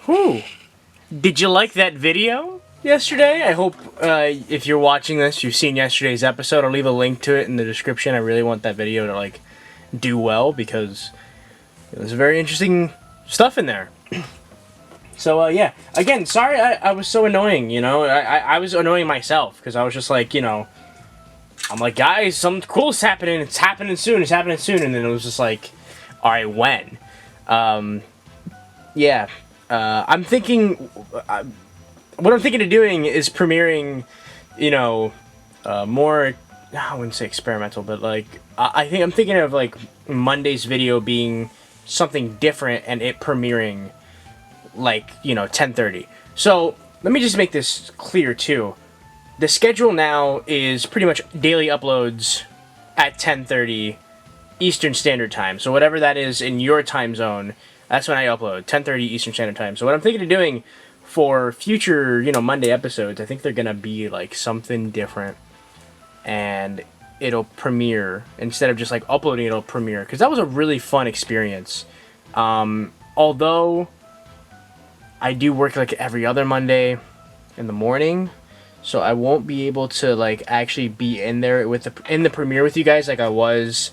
Whew. Did you like that video yesterday? I hope if you're watching this, you've seen yesterday's episode. I'll leave a link to it in the description. I really want that video to like do well because there's very interesting stuff in there. So yeah, again, sorry I was so annoying, you know. I was annoying myself because I was just like, you know, I'm like, guys, something cool's happening. It's happening soon. It's happening soon. And then it was just like, all right, when? Yeah. I'm thinking, what I'm thinking of doing is premiering, you know, more, I wouldn't say experimental, but like, I'm thinking of like Monday's video being something different and it premiering like, you know, 10:30. So let me just make this clear too. The schedule now is pretty much daily uploads at 10:30 Eastern Standard Time. So whatever that is in your time zone, that's when I upload, 10:30 Eastern Standard Time. So what I'm thinking of doing for future, you know, Monday episodes, I think they're going to be like something different. And it'll premiere, instead of just like uploading, it'll premiere. Because that was a really fun experience. Although I do work like every other Monday in the morning. So I won't be able to like actually be in there with in the premiere with you guys like I was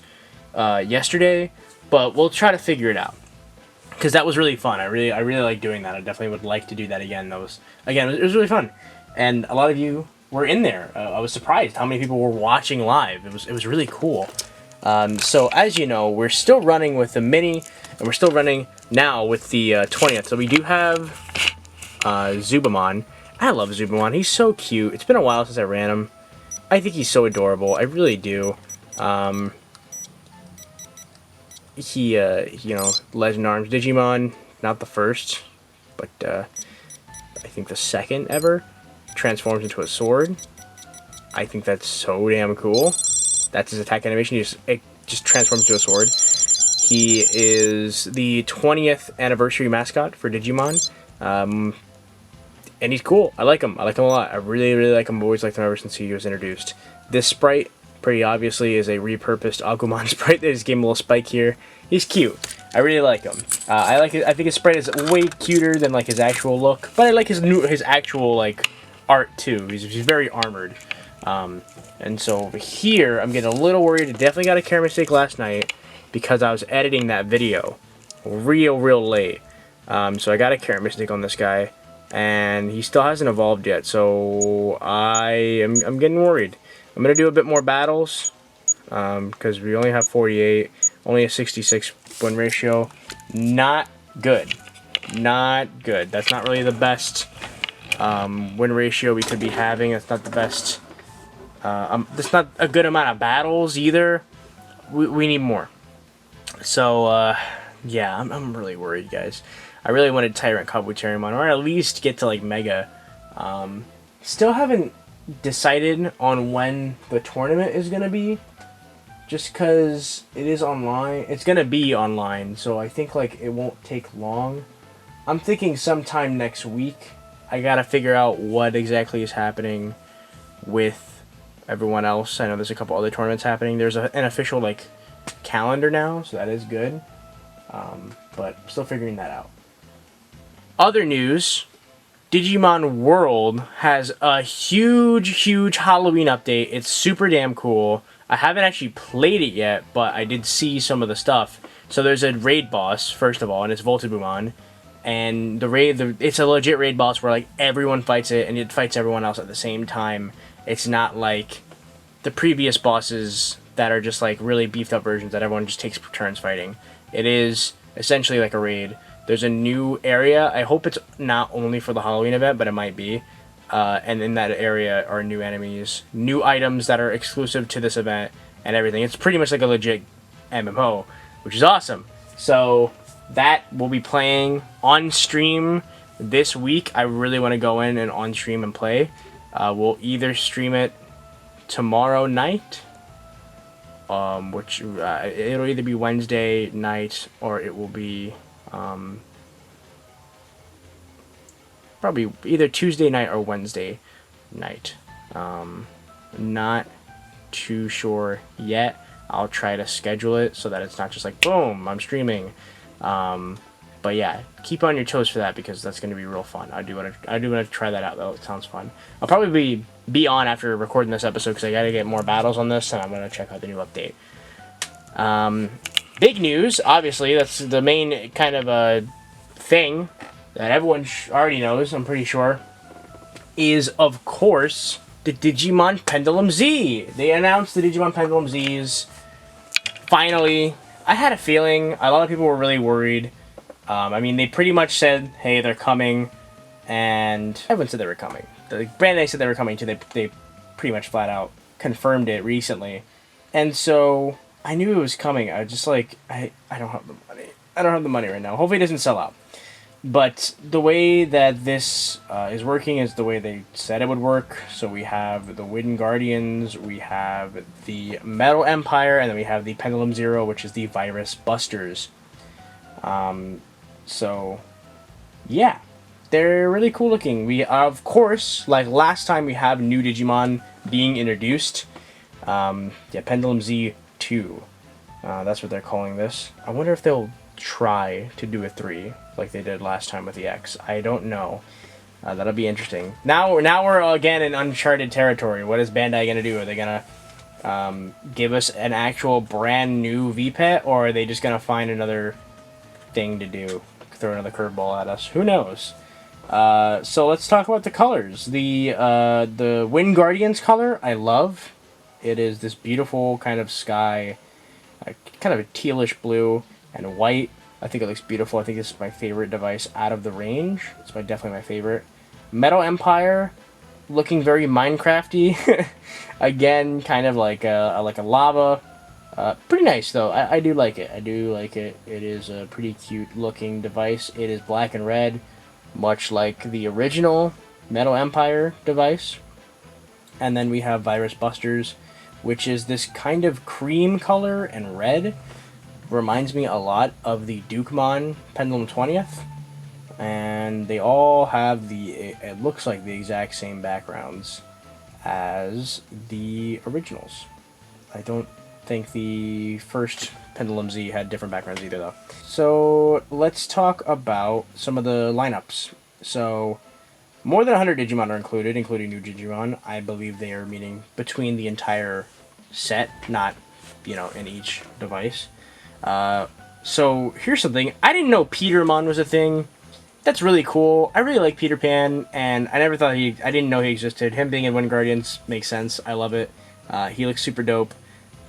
yesterday. But we'll try to figure it out. Because that was really fun. I really like doing that. I definitely would like to do that again. It was really fun, and a lot of you were in there. I was surprised how many people were watching live. It was really cool. So as you know, we're still running with the mini, and we're still running now with the 20th. So we do have Zubamon. I love Zubamon. He's so cute. It's been a while since I ran him. I think he's so adorable. I really do. He, you know, Legend Arms Digimon, not the first, but I think the second ever, transforms into a sword. I think that's so damn cool. That's his attack animation. It just transforms into a sword. He is the 20th anniversary mascot for Digimon, and he's cool. I like him. I like him a lot. I really like him. I've always liked him ever since he was introduced. This sprite, pretty obviously, is a repurposed Agumon sprite. They just gave him a little spike here. He's cute. I really like him. I like it. I think his sprite is way cuter than like his actual look, but I like his actual like art too. He's very armored. And so over here, I'm getting a little worried. I definitely got a camera mistake last night because I was editing that video real late. So I got a camera mistake on this guy, and he still hasn't evolved yet. So I'm getting worried. I'm gonna do a bit more battles because we only have 48, only a 66 win ratio. Not good. Not good. That's not really the best win ratio we could be having. That's not the best. That's not a good amount of battles either. We need more. So yeah, I'm really worried, guys. I really wanted Tyrant Cub with Petermon, or at least get to like Mega. Still haven't decided on when the tournament is gonna be, just because it is online. It's gonna be online, so I think like it won't take long. I'm thinking sometime next week. I gotta figure out what exactly is happening with everyone else. I know there's a couple other tournaments happening. There's an official like calendar now, so that is good. But still figuring that out. Other news. Digimon World has a huge Halloween update. It's super damn cool. I haven't actually played it yet, but I did see some of the stuff. So there's a raid boss, first of all, and it's Voltibumon. And it's a legit raid boss where like everyone fights it, and it fights everyone else at the same time. It's not like the previous bosses that are just like really beefed up versions that everyone just takes turns fighting. It is essentially like a raid. There's a new area. I hope it's not only for the Halloween event, but it might be. And in that area are new enemies, new items that are exclusive to this event, and everything. It's pretty much like a legit MMO, which is awesome. So that will be playing on stream this week. I really want to go in and on stream and play. We'll either stream it tomorrow night, which it'll either be Wednesday night or it will be probably either Tuesday night or Wednesday night. Not too sure yet. I'll try to schedule it so that it's not just like boom, I'm streaming. But yeah, keep on your toes for that because that's going to be real fun. I do want to try that out though. It sounds fun. I'll probably be on after recording this episode because I got to get more battles on this, and I'm going to check out the new update. Big news, obviously. That's the main kind of thing that everyone already knows. I'm pretty sure is of course the Digimon Pendulum Z. They announced the Digimon Pendulum Zs. Finally, I had a feeling. A lot of people were really worried. I mean, they pretty much said, hey, they're coming, and everyone said they were coming. The Banda said they were coming, too. They pretty much flat out confirmed it recently. And so, I knew it was coming. I was just like, I don't have the money. I don't have the money right now. Hopefully it doesn't sell out. But the way that this is working is the way they said it would work. So we have the Wind Guardians, we have the Metal Empire, and then we have the Pendulum Zero, which is the Virus Busters. So, yeah, they're really cool looking. We, of course, like last time, we have new Digimon being introduced. Yeah, Pendulum Z2. That's what they're calling this. I wonder if they'll try to do a 3 like they did last time with the X. I don't know. That'll be interesting. Now we're again in uncharted territory. What is Bandai gonna do? Are they gonna give us an actual brand new VPET, or are they just gonna find another thing to do? Throw another curveball at us. Who knows? So let's talk about the colors. The Wind Guardians color, I love. It is this beautiful kind of sky, kind of a tealish blue and white. I think it looks beautiful. I think this is my favorite device out of the range. It's definitely my favorite. Metal Empire, looking very Minecrafty. Again, kind of like a lava. Pretty nice though. I do like it. I do like it. It is a pretty cute looking device. It is black and red, much like the original Metal Empire device. And then we have Virus Busters, which is this kind of cream color and red. Reminds me a lot of the Dukemon Pendulum 20th. And they all have it looks like the exact same backgrounds as the originals. I don't think the first Pendulum Z had different backgrounds either, though. So let's talk about some of the lineups. So more than 100 Digimon are included, including new Digimon. I believe they are meaning between the entire set, not, in each device. So here's something. I didn't know Petermon was a thing. That's really cool. I really like Peter Pan, and I never thought I didn't know he existed. Him being in Wind Guardians makes sense. I love it. He looks super dope.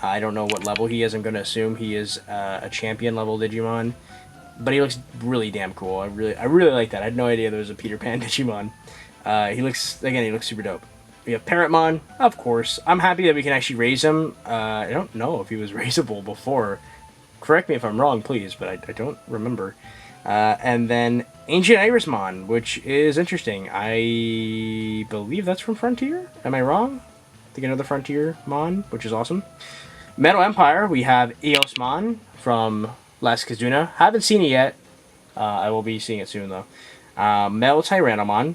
I don't know what level he is. I'm going to assume he is a champion level Digimon, but he looks really damn cool. I really like that. I had no idea there was a Peter Pan Digimon. He looks super dope. We have Parrotmon, of course. I'm happy that we can actually raise him. I don't know if he was raisable before. Correct me if I'm wrong, please, but I don't remember. And then Ancient Irismon, which is interesting. I believe that's from Frontier. Am I wrong? I think another Frontier Mon, which is awesome. Metal Empire, we have Eosmon from Last Kizuna. Haven't seen it yet. I will be seeing it soon, though. Metal Tyrannomon.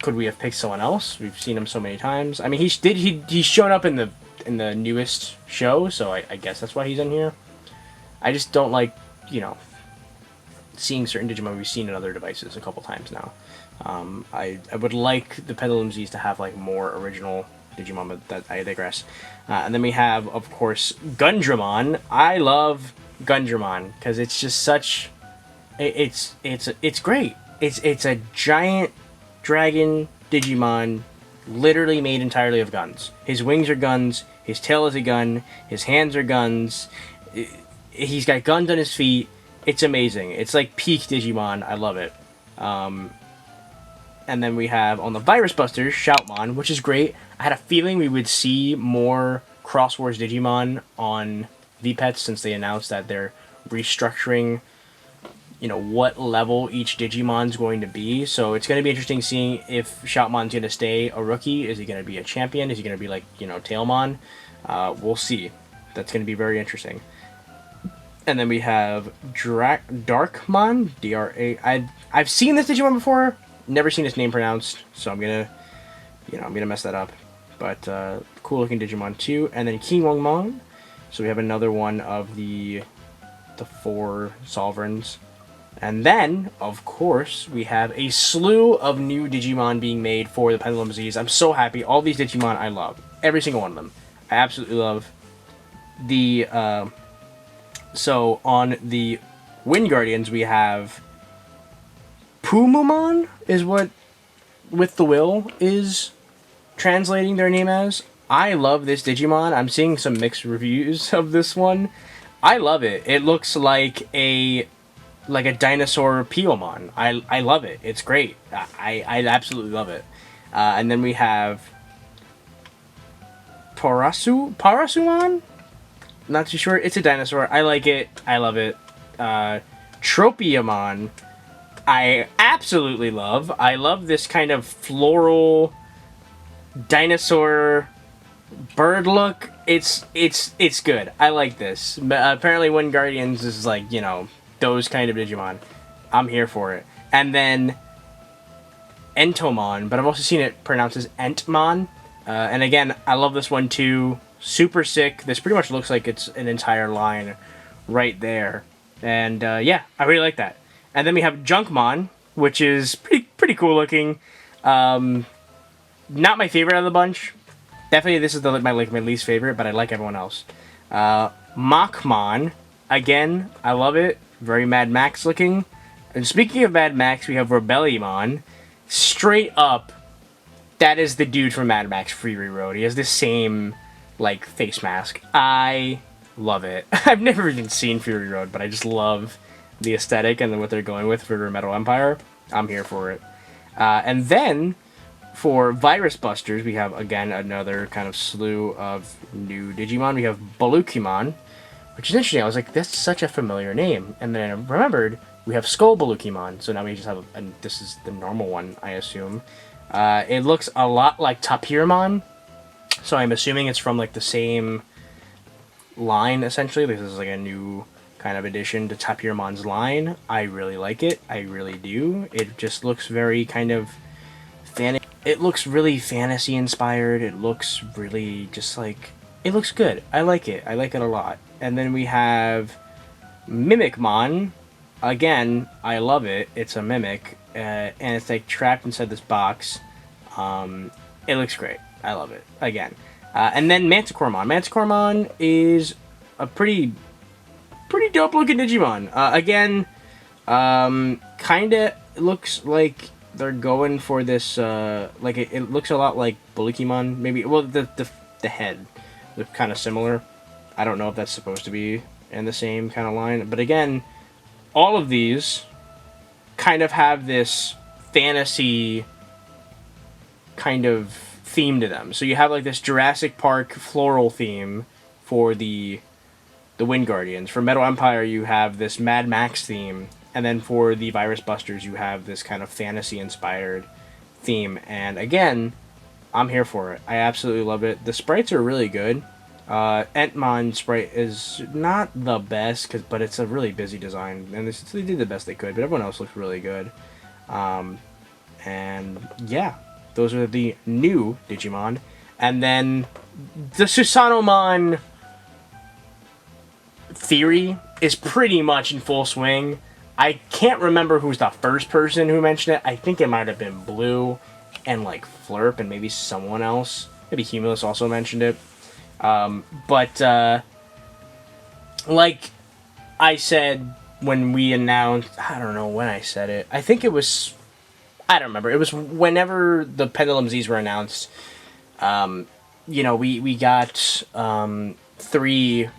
Could we have picked someone else? We've seen him so many times. I mean, he's shown up in the newest show, so I guess that's why he's in here. I just don't like, seeing certain Digimon we've seen in other devices a couple times now. I would like the Pendulum Zs to have like more original Digimon, but that I digress. And then we have, of course, Gundramon. I love Gundramon because it's just such. It's great. It's a giant dragon Digimon, literally made entirely of guns. His wings are guns. His tail is a gun. His hands are guns. He's got guns on his feet. It's amazing. It's like peak Digimon. I love it. And then we have, on the Virus Busters, Shoutmon, which is great. I had a feeling we would see more Cross Wars Digimon on VPETs since they announced that they're restructuring, what level each Digimon's going to be. So it's going to be interesting seeing if Shoutmon's going to stay a rookie. Is he going to be a champion? Is he going to be like, Tailmon? We'll see. That's going to be very interesting. And then we have Drac Dark Mon, D-R-A. I've seen this Digimon before. Never seen his name pronounced, so I'm gonna mess that up. But cool looking Digimon too. And then Kingwongmon. So we have another one of the the 4 sovereigns. And then, of course, we have a slew of new Digimon being made for the Pendulum Z's. I'm so happy. All these Digimon I love. Every single one of them. I absolutely love. The, so on the Wind Guardians, we have Pumuman is what With the Will is translating their name as. I love this Digimon. I'm seeing some mixed reviews of this one. I love it. It looks like a dinosaur Petermon. I love it. It's great. I absolutely love it. And then we have Parrotmon? Not too sure. It's a dinosaur. I like it. I love it. Tropiamon. I absolutely love. I love this kind of floral dinosaur bird look. It's good. I like this. Apparently Wind Guardians is like, you know, those kind of Digimon. I'm here for it. And then Entomon, but I've also seen it pronounced as Entomon. And again, I love this one too. Super sick. This pretty much looks like it's an entire line right there. And yeah, I really like that. And then we have Junkmon, which is pretty cool looking. Not my favorite of the bunch. Definitely this is my least favorite, but I like everyone else. Mimikmon, again, I love it. Very Mad Max looking. And speaking of Mad Max, we have Baluchimon. Straight up, that is the dude from Mad Max Fury Road. He has the same, like, face mask. I love it. I've never even seen Fury Road, but I just love the aesthetic and what they're going with for Metal Empire. I'm here for it. And then, for Virus Busters, we have, again, another kind of slew of new Digimon. We have Baluchimon, which is interesting. I was like, that's such a familiar name. And then I remembered, we have Skull Balookimon. So now we just have, and this is the normal one, I assume. It looks a lot like Petermon. So I'm assuming it's from, like, the same line, essentially. This is, like, a new kind of addition to Petermon's line. I really like it. I really do. It just looks very kind of it looks really fantasy inspired. It looks really just like, it looks good. I like it. I like it a lot. And then we have Mimikmon. Again, I love it. It's a mimic, and it's like trapped inside this box. It looks great. I love it. Again. And then Manticoremon. Manticoremon is a pretty dope looking Digimon. Again, kinda looks like they're going for this, like, it looks a lot like Balookimon, maybe. Well, the head look kind of similar. I don't know if that's supposed to be in the same kind of line. But again, all of these kind of have this fantasy kind of theme to them. So you have, like, this Jurassic Park floral theme for the Wind Guardians. For Metal Empire, you have this Mad Max theme. And then for the Virus Busters, you have this kind of fantasy-inspired theme. And again, I'm here for it. I absolutely love it. The sprites are really good. Entomon sprite is not the best, but it's a really busy design. And they did the best they could, but everyone else looks really good. And yeah, those are the new Digimon. And then the Susanomon theory is pretty much in full swing. I can't remember who's the first person who mentioned it. I think it might have been Blue and, like, Flurp and maybe someone else. Maybe Humulus also mentioned it. But like I said when we announced, I don't know when I said it. I think it was, I don't remember. It was whenever the Pendulum Z's were announced. You know, we got 3.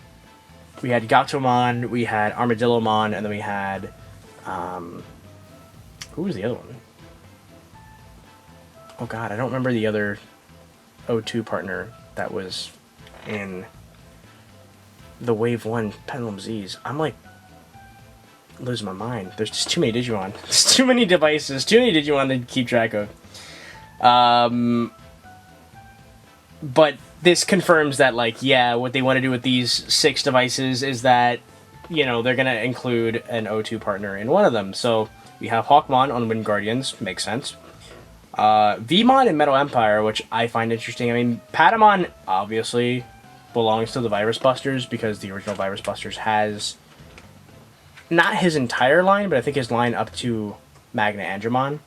We had Gundramon, we had Armadillomon, and then we had, who was the other one? Oh god, I don't remember the other O2 partner that was in the Wave 1 Pendulum Z's. I'm like losing my mind. There's just too many Digimon. There's too many devices, too many Digimon to keep track of. But this confirms that, like, yeah, what they want to do with these 6 devices is that, you know, they're going to include an O2 partner in one of them. So we have Hawkmon on Wind Guardians. Makes sense. Vmon in Metal Empire, which I find interesting. I mean, Patamon obviously belongs to the Virus Busters because the original Virus Busters has not his entire line, but I think his line up to Magna Andromon,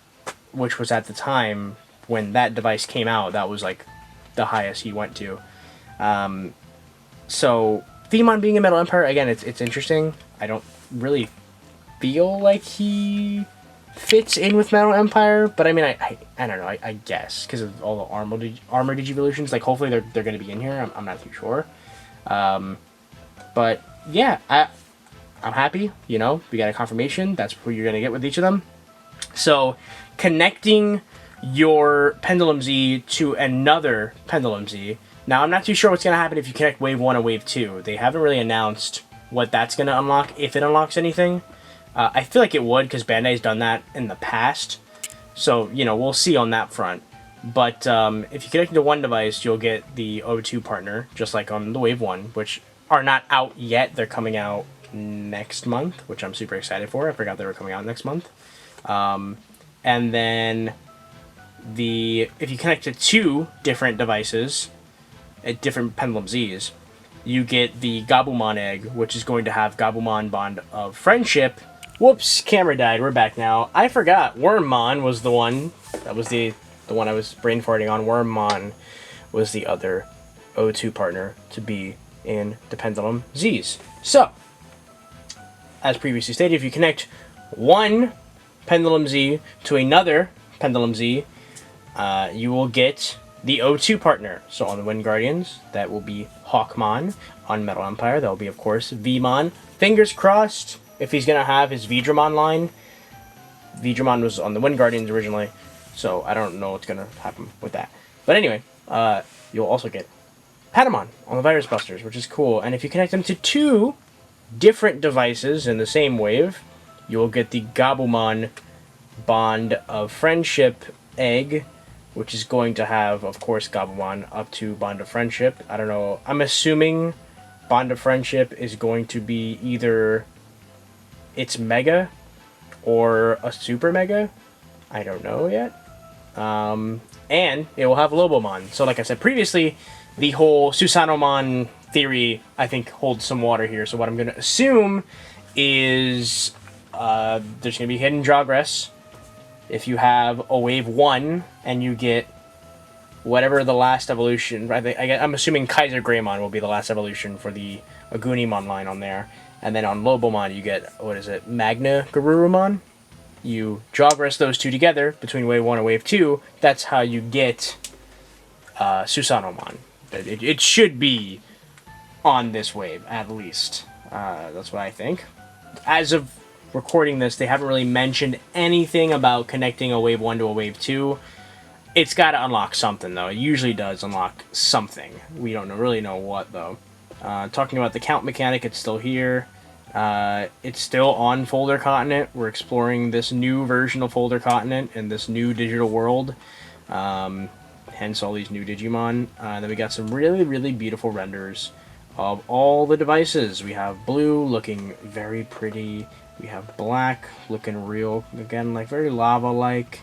which was at the time when that device came out, that was like the highest he went to. So Themon being a Metal Empire, again, it's interesting. I don't really feel like he fits in with Metal Empire, but I mean, I don't know, I guess, because of all the armor Digivolutions, like, hopefully they're going to be in here, I'm not too sure. But, yeah, I'm happy, you know, we got a confirmation, that's who you're going to get with each of them. So, connecting your Pendulum Z to another Pendulum Z. Now, I'm not too sure what's going to happen if you connect Wave 1 and Wave 2. They haven't really announced what that's going to unlock, if it unlocks anything. I feel like it would, because Bandai's done that in the past. So, you know, we'll see on that front. But if you connect to one device, you'll get the O2 partner, just like on the Wave 1, which are not out yet. They're coming out next month, which I'm super excited for. I forgot they were coming out next month. And then if you connect to two different devices at different Pendulum Zs, you get the Gabumon egg, which is going to have Gabumon Bond of Friendship. Whoops, camera died. We're back now. I forgot. Wormmon was the one. That was the one I was brain farting on. Wormmon was the other O2 partner to be in the Pendulum Zs. So, as previously stated, if you connect one Pendulum Z to another Pendulum Z, you will get the O2 partner. So on the Wind Guardians, that will be Hawkmon. On Metal Empire, that will be, of course, Vmon. Fingers crossed if he's going to have his Vidramon line. Vidramon was on the Wind Guardians originally, so I don't know what's going to happen with that. But anyway, you'll also get Petermon on the Virus Busters, which is cool. And if you connect them to two different devices in the same wave, you'll get the Gabumon Bond of Friendship egg, which is going to have, of course, Gabumon up to Bond of Friendship. I don't know. I'm assuming Bond of Friendship is going to be either its Mega or a Super Mega. I don't know yet. And it will have Lobomon. So like I said previously, the whole Susanomon theory, I think, holds some water here. So what I'm going to assume is there's going to be hidden Progress. If you have a Wave 1 and you get whatever the last evolution, I'm assuming Kaiser Greymon will be the last evolution for the Agunimon line on there. And then on Lobomon you get, what is it, Magna Garurumon? You Progress those two together between Wave 1 and Wave 2. That's how you get Susanomon. It should be on this wave, at least. That's what I think. As of recording this, they haven't really mentioned anything about connecting a Wave 1 to a Wave 2. It's got to unlock something, though. It usually does unlock something. We don't really know what, though. Talking about the count mechanic, it's still here. It's still on Folder Continent. We're exploring this new version of Folder Continent in this new digital world. Hence all these new Digimon. Then we got some really, really beautiful renders of all the devices. We have blue looking very pretty. We have black looking real, again, like very lava-like.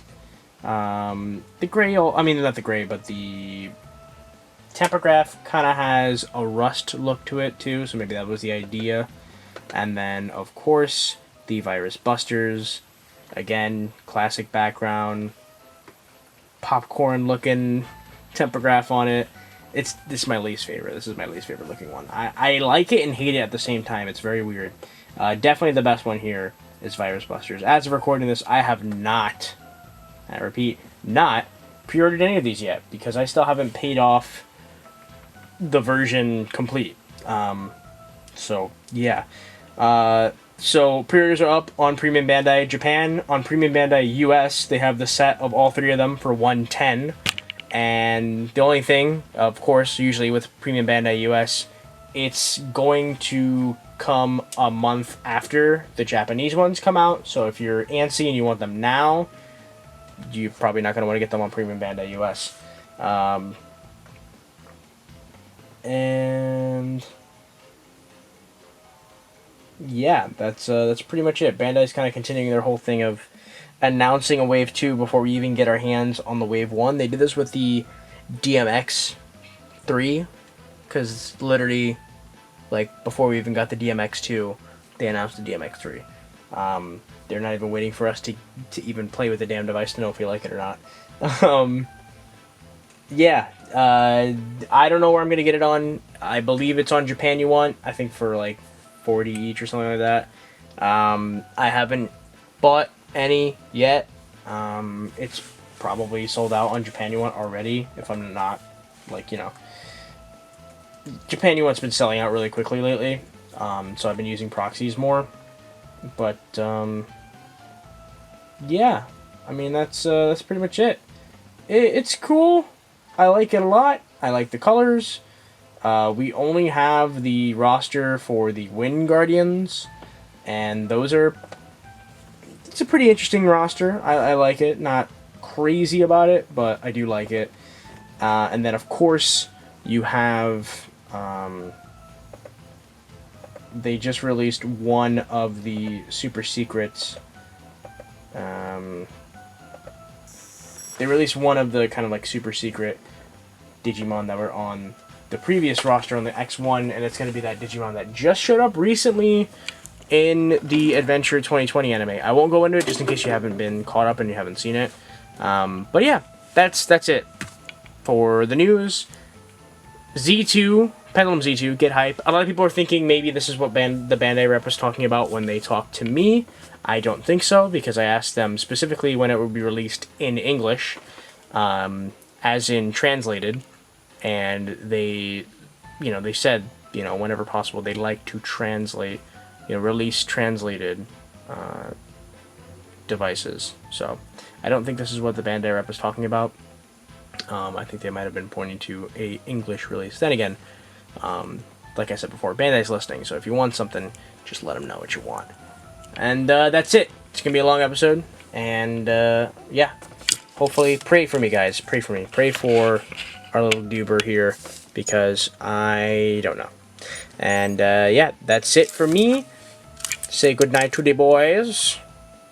The gray, I mean, not the gray, but the Tempograph kind of has a rust look to it too, so maybe that was the idea. And then, of course, the Virus Busters. Again, classic background, popcorn-looking Tempograph on it. This is my least favorite. This is my least favorite looking one. I like it and hate it at the same time. It's very weird. Definitely the best one here is Virus Busters. As of recording this, I have not, I repeat, not pre-ordered any of these yet, because I still haven't paid off the version complete. So, yeah. So, pre-orders are up on Premium Bandai Japan. On Premium Bandai US, they have the set of all three of them for $110. And the only thing, of course, usually with Premium Bandai US, it's going to come a month after the Japanese ones come out. So if you're antsy and you want them now, you're probably not going to want to get them on Premium Bandai US. And yeah, that's pretty much it. Bandai's kind of continuing their whole thing of announcing a Wave 2 before we even get our hands on the Wave 1. They did this with the DMX 3, because literally, like, before we even got the DMX 2, they announced the DMX3. They're not even waiting for us to even play with the damn device to know if we like it or not. Yeah, I don't know where I'm gonna get it on. I believe it's on Japan You Want. I think for like 40 each or something like that. I haven't bought any yet. It's probably sold out on Japan You Want already. If I'm not, like, you know, Japan You Want's been selling out really quickly lately. So I've been using proxies more. But yeah, I mean that's pretty much it. It's cool. I like it a lot. I like the colors. We only have the roster for the Wind Guardians, and those are... It's a pretty interesting roster. I like it. Not crazy about it, but I do like it. And then, of course, you have... they just released one of the super secrets. They released one of the kind of like super secret Digimon that were on the previous roster on the X1, and it's going to be that Digimon that just showed up recently in the Adventure 2020 anime. I won't go into it just in case you haven't been caught up and you haven't seen it. But yeah, that's it for the news. Z2, Pendulum Z2, get hype. A lot of people are thinking maybe this is what the Bandai rep was talking about when they talked to me. I don't think so, because I asked them specifically when it would be released in English, as in translated, and they, you know, they said, you know, whenever possible, they'd like to translate, you know, release translated devices. So I don't think this is what the Bandai rep was talking about. I think they might have been pointing to a English release. Then again, like I said before, Bandai's listening, so if you want something, just let them know what you want. And that's it. It's going to be a long episode. And yeah, hopefully pray for me, guys. Pray for me. Pray for our little Duber here, because I don't know. And yeah, that's it for me. Say goodnight to the boys.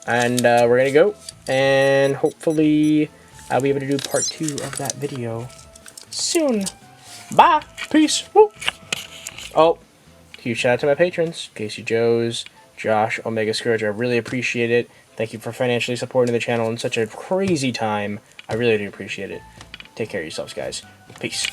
And we're going to go. And hopefully I'll be able to do part 2 of that video soon. Bye. Peace. Woo. Oh, huge shout out to my patrons. Casey Joes, Josh, Omega Scourge. I really appreciate it. Thank you for financially supporting the channel in such a crazy time. I really do appreciate it. Take care of yourselves, guys. Peace.